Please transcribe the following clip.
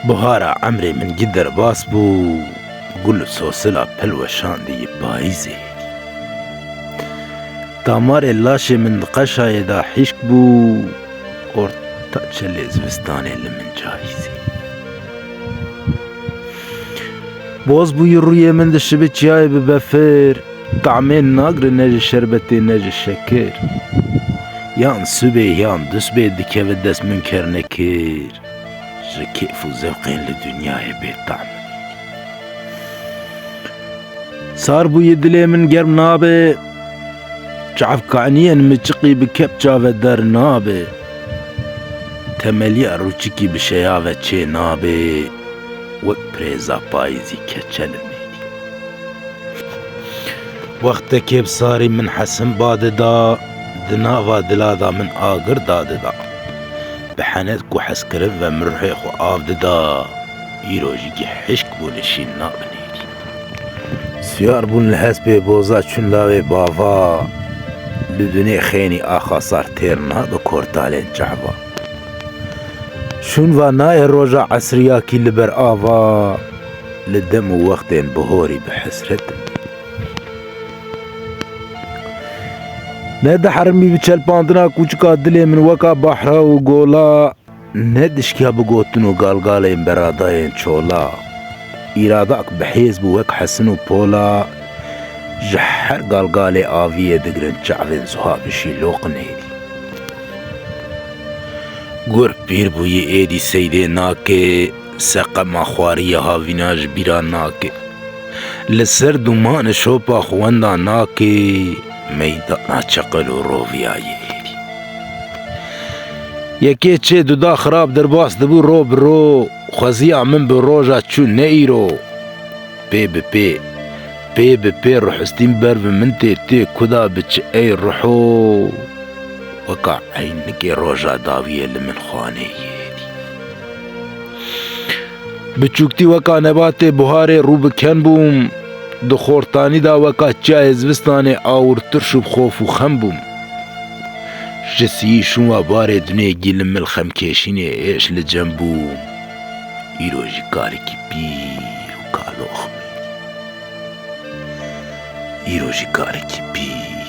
بهارا عمري من قدر باس بو قل سوسلا بلوشان دي بايزي دامار اللاشي من قشاي دا حشك بو orta çelezvistanê li min cayîzî boz bûyî rûyê min dişibe çiyayê bi befir tamên nagrin ne ji şerbetê ne ji şekir yan sibê yan dusbê dikeve dest min kernekir ji kêf û zevqên li dunyayê bêtam sar bûyî dilê min germ nabe çavkaniyên miçiqî bi kepça ve dernabe temeliya rûçikî bi şeya ve çê nabe wek pirêza payîzî keçelimê wextekê bi sarî min hesim badida di nava dila da min agir dadida bi henet ku hezkirin ve min ruhê xwe av dida îro jî hişk bû nişîn nabinêdî siyar bûn li hespê boza çûn lavê bava li dunê xênî axasar têr nabe kortalên çehva şûn va nayê roja esriyakî li ber ava li dem û wextên bihorî bi hesretim ne dihermî bi çelpandina kûçika dilê min weka behra û gola ne dişkiya bi gotin û galgalên beradayên çola îradak bi hêz bû wek hesin û pola ji her galgalê aviyê digirin çavên zuha bi şîloqinê gur pîr bûyî êdî seydê nake seqema xwariya havîna ji bîra nake li ser dumanê şopa xwendan nake meydana çeqil û roviyayê êdî yekê çê duda xirab derbas dibû ro bi ro xweziya min bi roja çûn ne îro pê bi pê ruhistîn ber bi min tê kuda biçi ey ruho weka eynikê roja dawiyê li min xwaneyê êdî biçûktî weka nebatê buharê rû biken bûm di xortanî da weka çiyayê zivistanê awirtir û xof û xem bûm ji siyî şûnwa barê dunêgî li mil xemkêşînê êş li cem bûm îro jî karekî pîr û kalox îro jî karekî pîr